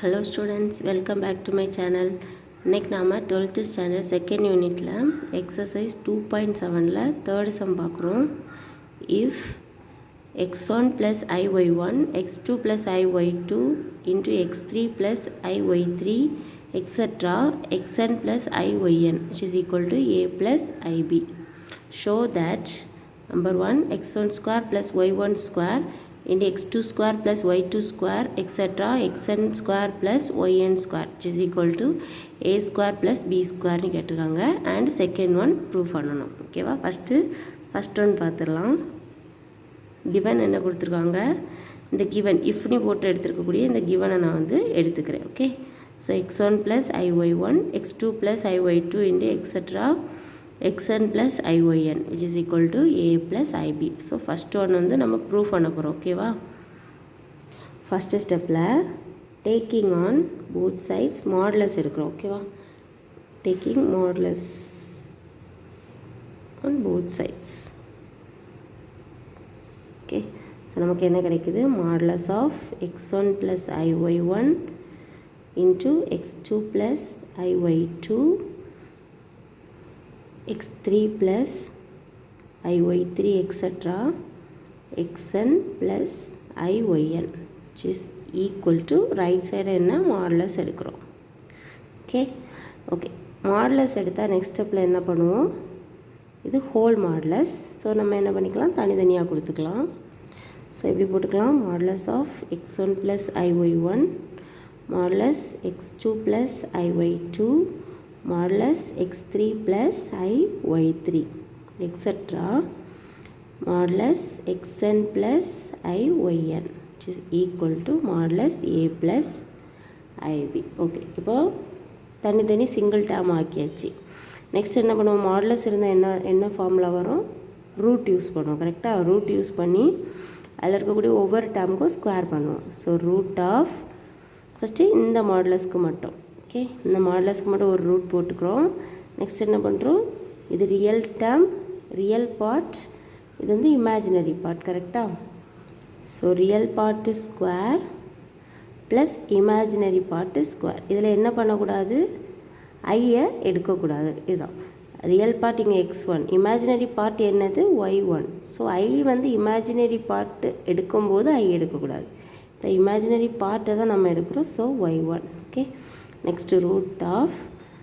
Hello students, welcome back to my channel. இன்னைக்கு நாம 12th standard second unitல exercise 2.7ல third sum பார்க்குறோம். If x1 plus iy1 x2 plus iy2 into x3 plus iy3 etc. xn plus iyn which is equal to a plus ib. Show that number 1 x1 square plus y1 square into x2 square plus y2 square etc. xn square plus yn square which is equal to a square plus b square னு கேட்டிருக்காங்க. and second one prove பண்ணணும். ஓகேவா? first one பார்த்துடலாம். given என்ன கொடுத்துருக்காங்க, இந்த given if நீ போட்டு எடுத்துருக்கக்கூடிய இந்த given நான் வந்து எடுத்துக்கிறேன். Okay, so x1 plus iy1 x2 plus iy2 into etc. xn plus iyn which is equal to a plus ib. So first one வந்து நம்ம ப்ரூவ் பண்ண போகிறோம். ஓகேவா? ஃபஸ்ட்டு ஸ்டெப்பில் taking on both sides modulus எடுக்கிறோம். ஓகேவா? Taking modulus on both sides. Okay, so நமக்கு என்ன கிடைக்குது, modulus of x1 plus iy1 into x2 plus iy2 x3 plus iy3 etc. xn plus iyn which is equal to right side என்ன modulus எடுக்கிறோம். Okay, modulus எடுத்தால் next ஸ்டெப்பில் என்ன பண்ணுவோம், இது ஹோல் மாடுலஸ். ஸோ நம்ம என்ன பண்ணிக்கலாம், தனித்தனியாக கொடுத்துக்கலாம். ஸோ எப்படி போட்டுக்கலாம், modulus of x1 plus iy1 modulus x2 plus iy2 modulus x3 plus iy3 etc. modulus xn plus iyn which is equal to modulus a plus ib. Okay, இப்போ தனித்தனி single term ஆக்கியாச்சு. Next என்ன பண்ணுவோம், modulus இருந்தால் என்ன formula வரும், root use பண்ணுவோம். கரெக்டாக root use பண்ணி அதில் இருக்கக்கூடிய ஒவ்வொரு டேர்முக்கும் ஸ்கொயர் பண்ணுவோம். ஸோ ரூட் ஆஃப் ஃபஸ்ட்டு இந்த மாடுலஸ்க்கு மட்டும், ஓகே, இந்த மாடுலஸ்க்கு மட்டும் ஒரு ரூட் போட்டுக்கிறோம். நெக்ஸ்ட் என்ன பண்ணுறோம், இது ரியல் டேர்ம் ரியல் பார்ட், இது வந்து இமேஜினரி பார்ட். கரெக்டாக? So real part square plus imaginary part square. இதில் என்ன பண்ணக்கூடாது, ஐயை எடுக்கக்கூடாது. இதுதான் ரியல் பார்ட், இங்கே x1, இமேஜினரி பார்ட் என்னது y1. ஸோ ஐ வந்து இமேஜினரி பார்ட்டு எடுக்கும்போது ஐ எடுக்கக்கூடாது. இப்போ இமேஜினரி பார்ட்டை தான் நம்ம எடுக்கிறோம். So y1. Okay, next root of,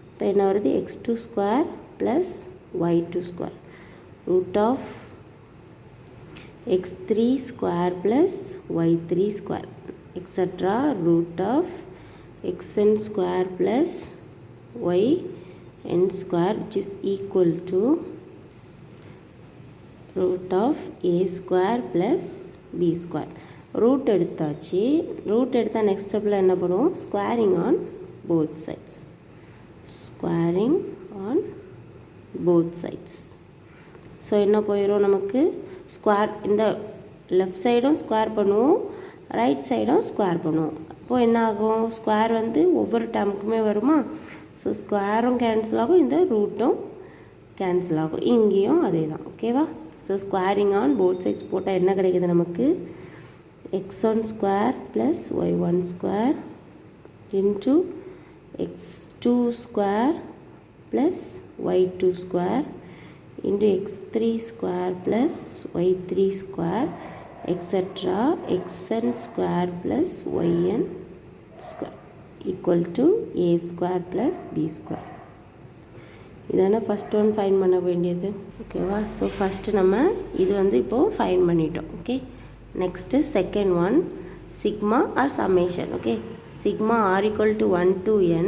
இப்போ என்ன வருது, x2 square plus y2 square, root of x3 square plus y3 square extra root of xn square plus yn square which is equal to root of a square plus b square. Root எடுத்தாச்சு. Root எடுத்தால் next ஸ்டெப்பில் என்ன பண்ணுவோம், squaring on both sides. squaring on both sides. So என்ன போயிடும் நமக்கு, square இந்த left சைடும் ஸ்கொயர் பண்ணுவோம், ரைட் சைடும் ஸ்கொயர் பண்ணுவோம். அப்போது என்ன ஆகும், ஸ்கொயர் வந்து ஒவ்வொரு டேர்முக்குமே வருமா. ஸோ ஸ்கொயரும் கேன்சல் ஆகும், இந்த ரூட்டும் கேன்சல் ஆகும். இங்கேயும் அதே தான். ஓகேவா? So squaring on both sides போட்டால் என்ன கிடைக்குது நமக்கு, x1 square plus y1 square into x2 square plus y2 square into x3 square plus y3 square etc. xn square plus yn square equal to a square plus b square. இதான first one fine பண்ண வேண்டியது. ஓகேவா? So first நம்ம இது வந்து இப்போது find பண்ணிட்டோம். Okay, next second one sigma or summation. Okay, sigma r equal to 1 to n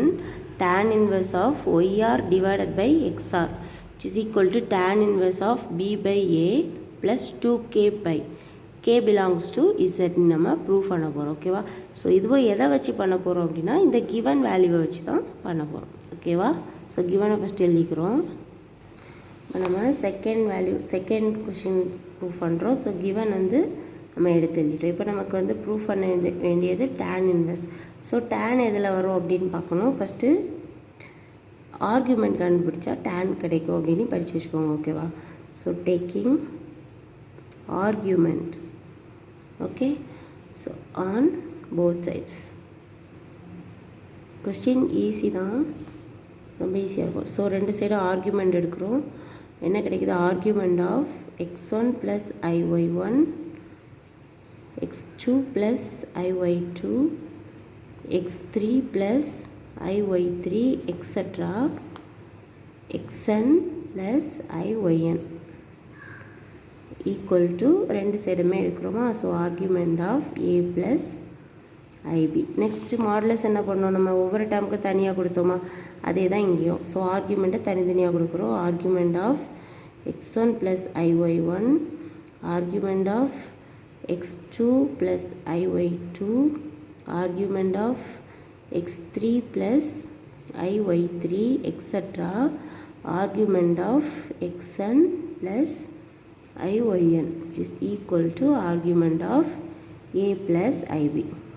tan inverse of yr divided by xr which is equal to tan inverse of b by a plus 2k by k belongs to z நம்ம prove பண்ண போகிறோம். ஓகேவா? So இதுவும் எதை வச்சு பண்ண போகிறோம் அப்படின்னா, இந்த கிவன் வேல்யூவை வச்சு தான் பண்ண போகிறோம். ஓகேவா? ஸோ கிவனை ஃபஸ்ட் எழுதிக்கிறோம். நம்ம செகண்ட் கொஷின் ப்ரூவ் பண்ணுறோம். ஸோ கிவன் வந்து நம்ம எடுத்து எழுதிட்டோம். இப்போ நமக்கு வந்து ப்ரூஃப் பண்ண வேண்டியது tan இன்வெர்ஸ். ஸோ tan எதில் வரும் அப்படின்னு பார்க்கணும். ஃபஸ்ட்டு ஆர்குமெண்ட் கண்டுபிடிச்சா tan கிடைக்கும் அப்படின்னு படித்து வச்சுக்கோங்க. ஓகேவா? So taking argument. Okay, so on both sides. Question easy தான், ரொம்ப ஈஸியாக இருக்கும். ஸோ ரெண்டு சைடும் ஆர்குமெண்ட் எடுக்கிறோம். என்ன கிடைக்குது? Argument of x1 + iy1 x2 + iy2 x3 + iy3 etc. xn + iyn equal to ரெண்டு சைடுமே எடுக்கிறோமா. So argument of a + ib. Next modulus என்ன பண்ணோம்? நம்ம ஒவ்வொரு டேர்முக்கு தனியாக கொடுத்தோமா, அதே தான் இங்கேயும். ஸோ ஆர்குமெண்ட்டை தனித்தனியாக கொடுக்குறோம். Argument of x1 + iy1 argument of x2 + iy2 argument of x3 + iy3 etc. argument of xn plus iyn which is equal to argument of a plus ib.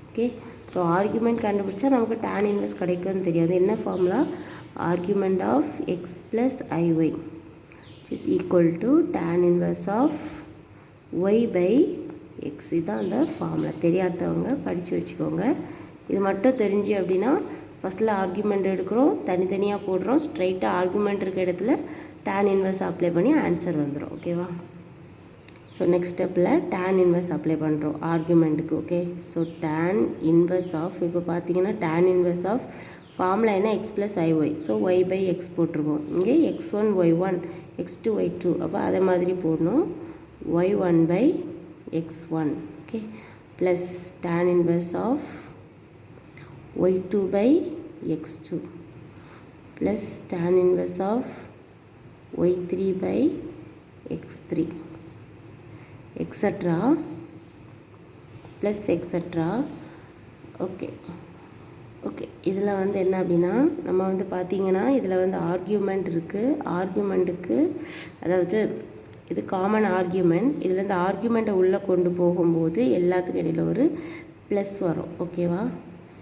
okay, so argument கண்டுபிடிச்சா நமக்கு tan inverse கிடைக்கும்னு தெரியாது. என்ன formula? argument of x plus iy which is equal to tan inverse of y by x. இதுதான் அந்த formula. தெரியாதவங்க படித்து வச்சுக்கோங்க. இது மட்டும் தெரிஞ்சு அப்படின்னா ஃபஸ்ட்டில் ஆர்குமெண்ட் எடுக்கிறோம், தனித்தனியாக போடுறோம், ஸ்ட்ரைட்டாக ஆர்குமெண்ட் இருக்க இடத்துல tan இன்வெர்ஸ் அப்ளை பண்ணி ஆன்சர் வந்துடும். ஓகேவா? ஸோ நெக்ஸ்ட் ஸ்டெப்பில் tan இன்வெர்ஸ் அப்ளை பண்ணுறோம் ஆர்குமெண்ட்டுக்கு. Okay, so tan inverse of, இப்போ பார்த்தீங்கன்னா tan இன்வெர்ஸ் ஆஃப் ஃபார்முலா என்ன? x + iy. ஸோ y by x போட்டிருக்கோம். இங்கே x1 y1 x2 y2, அப்போ அதே மாதிரி போடணும். y1 by x1. Okay, plus tan inverse of y2 by x2 plus tan inverse of y3 by x3 etc. plus etc. Okay okay, இதில் வந்து என்ன அப்படின்னா நம்ம வந்து பார்த்திங்கன்னா இதில் வந்து ஆர்கியூமெண்ட் இருக்குது. ஆர்கியூமெண்ட்டுக்கு அதாவது இது காமன் ஆர்கியூமெண்ட். இதில் இந்த ஆர்கியூமெண்ட்டை உள்ளே கொண்டு போகும்போது எல்லாத்துக்கும் இடையில் ஒரு ப்ளஸ் வரும். ஓகேவா?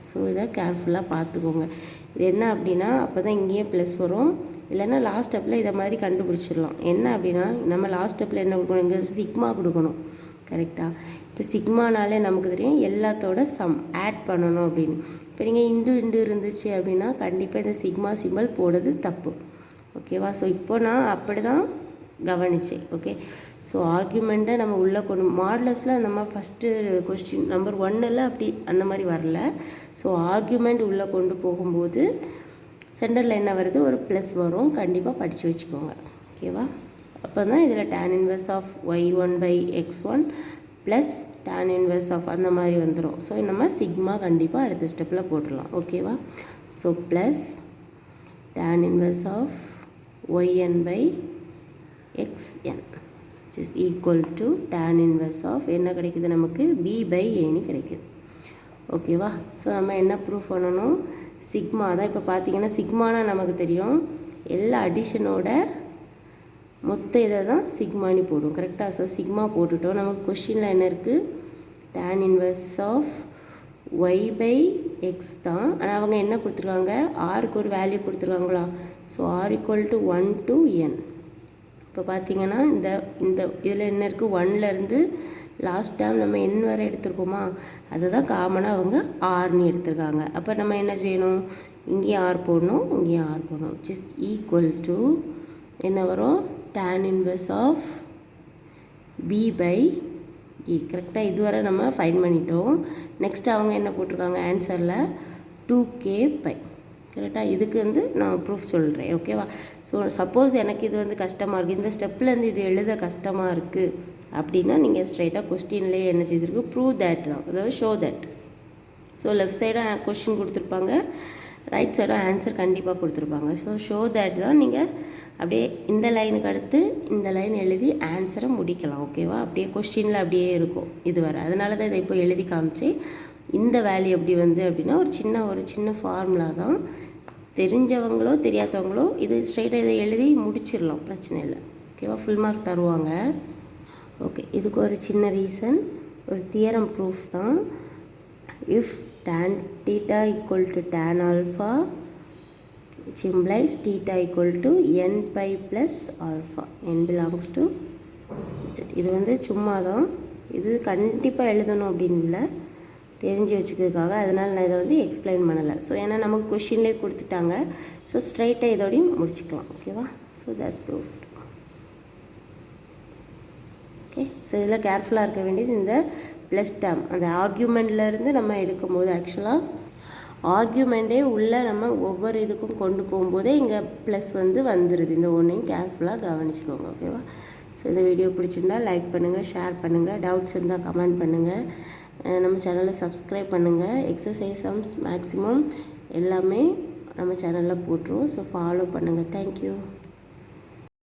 ஸோ இதை கேர்ஃபுல்லாக பார்த்துக்கோங்க. இது என்ன அப்படின்னா அப்போ தான் இங்கேயும் ப்ளஸ் வரும், இல்லைன்னா லாஸ்ட் ஸ்டெப்பில் இதை மாதிரி கண்டுபிடிச்சிடலாம். என்ன அப்படின்னா நம்ம லாஸ்ட் ஸ்டெப்பில் என்ன கொடுக்கணும்? இங்கே சிக்மா கொடுக்கணும். கரெக்டாக? இப்போ சிக்மானாலே நமக்கு தெரியும் எல்லாத்தோட சம் ஆட் பண்ணணும் அப்படின்னு. இப்போ நீங்கள் இண்டு இருந்துச்சு அப்படின்னா கண்டிப்பாக இந்த சிக்மா சிம்பிள் போடுறது தப்பு. ஓகேவா? ஸோ இப்போ நான் அப்படி தான் கவனித்தேன். ஓகே, ஸோ ஆர்குமெண்ட்டை நம்ம உள்ளே கொண்டு மாடலஸில் நம்ம ஃபஸ்ட்டு கொஸ்டின் நம்பர் 1 அப்படி அந்த மாதிரி வரல. ஸோ ஆர்குமெண்ட் உள்ளே கொண்டு போகும்போது சென்டரில் என்ன வருது? ஒரு ப்ளஸ் வரும். கண்டிப்பாக படித்து வச்சுக்கோங்க. ஓகேவா? அப்போ தான் இதில் tan inverse of y1 by x1 plus tan inverse of அந்த மாதிரி வந்துடும். ஸோ நம்ம சிக்மா கண்டிப்பாக அடுத்த ஸ்டெப்பில் போட்டுடலாம். ஓகேவா? So plus tan inverse of yn by xn which is equal to tan inverse of என்ன கிடைக்குது நமக்கு? b by a கிடைக்குது. ஓகேவா? ஸோ நம்ம என்ன ப்ரூஃப் பண்ணணும்? சிக்மா தான். இப்போ பார்த்தீங்கன்னா சிக்மானா நமக்கு தெரியும் எல்லா அடிஷனோட மொத்த இதை தான் சிக்மானி போடும். கரெக்டாக? ஸோ சிக்மா போட்டுட்டோம். நமக்கு கொஸ்டினில் என்ன இருக்குது? tan inverse of y by x தான். ஆனால் அவங்க என்ன கொடுத்துருக்காங்க? ஆருக்கு ஒரு வேல்யூ கொடுத்துருக்காங்களா? So r equal to 1 to n. இப்போ பார்த்தீங்கன்னா இந்த இதில் என்ன இருக்குது? 1லேருந்து லாஸ்ட் டைம் நம்ம n வரை எடுத்துருக்கோமா, அதை தான் காமனாக அவங்க ஆர்னு எடுத்துருக்காங்க. அப்போ நம்ம என்ன செய்யணும்? இங்கேயும் ஆர் போடணும், இங்கேயும் ஆர் போடணும். which is equal to என்ன வரும்? tan inverse of b by e. கரெக்டாக? இதுவரை நம்ம ஃபைன் பண்ணிட்டோம். நெக்ஸ்ட் அவங்க என்ன போட்டிருக்காங்க ஆன்சரில்? 2k by. கரெக்டாக? இதுக்கு வந்து நான் ப்ரூஃப் சொல்கிறேன். ஓகேவா? ஸோ சப்போஸ் எனக்கு இது வந்து கஷ்டமாக இருக்குது, இந்த ஸ்டெப்லேருந்து இது எழுத கஷ்டமாக இருக்குது அப்படின்னா நீங்கள் ஸ்ட்ரைட்டாக கொஸ்டின்லேயே என்ன செய்திருக்கு? ப்ரூவ் தேட் தான், அதாவது ஷோ தேட். ஸோ லெஃப்ட் சைடாக கொஸ்டின் கொடுத்துருப்பாங்க, ரைட் சைடாக ஆன்சர் கண்டிப்பாக கொடுத்துருப்பாங்க. ஸோ ஷோ தேட் தான் நீங்கள் அப்படியே இந்த லைனுக்கு அடுத்து இந்த லைன் எழுதி ஆன்சரை முடிக்கலாம். ஓகேவா? அப்படியே கொஸ்டினில் அப்படியே இருக்கும் இது வரை. அதனால தான் இதை இப்போ எழுதி காமிச்சு இந்த வேல்யூ எப்படி வந்து அப்படின்னா ஒரு சின்ன ஃபார்முலா தான். தெரிஞ்சவங்களோ தெரியாதவங்களோ இது ஸ்ட்ரைட்டாக இதை எழுதி முடிச்சிடலாம், பிரச்சனை இல்லை. ஓகேவா? ஃபுல் மார்க் தருவாங்க. ஓகே, இதுக்கு ஒரு சின்ன ரீசன், ஒரு தியரம் ப்ரூஃப் தான். If tan theta equal to tan alpha which implies theta equal to n pi plus alpha, n belongs to z. இது வந்து சும்மா தான், இது கண்டிப்பாக எழுதணும் அப்படின்னு இல்லை, தெரிஞ்சு வச்சுக்கிறதுக்காக, அதனால் நான் இதை வந்து எக்ஸ்பிளைன் பண்ணலை. ஸோ ஏன்னா நமக்கு கொஷின்லேயே கொடுத்துட்டாங்க. ஸோ ஸ்ட்ரைட்டாக இதோடையும் முடிச்சுக்கலாம். ஓகேவா? So that's proofed. Okay, so இதில் கேர்ஃபுல்லாக இருக்க வேண்டியது இந்த ப்ளஸ் டேர்ம் அந்த ஆர்கியூமெண்ட்லேருந்து நம்ம எடுக்கும்போது ஆக்சுவலாக ஆர்கியூமெண்ட்டே உள்ளே நம்ம ஒவ்வொரு இதுக்கும் கொண்டு போகும்போதே இங்கே ப்ளஸ் வந்து வந்துடுது. இந்த ஒன்றையும் கேர்ஃபுல்லாக கவனிச்சுக்கோங்க. ஓகேவா? ஸோ இந்த வீடியோ பிடிச்சிருந்தா லைக் பண்ணுங்கள், ஷேர் பண்ணுங்கள், டவுட்ஸ் இருந்தால் கமெண்ட் பண்ணுங்கள், நம்ம சேனலை சப்ஸ்கிரைப் பண்ணுங்கள். எக்ஸசைஸ் சம்ஸ் மேக்ஸிமம் எல்லாமே நம்ம சேனலில் போட்டுருவோம். ஸோ ஃபாலோ பண்ணுங்கள். தேங்க்யூ.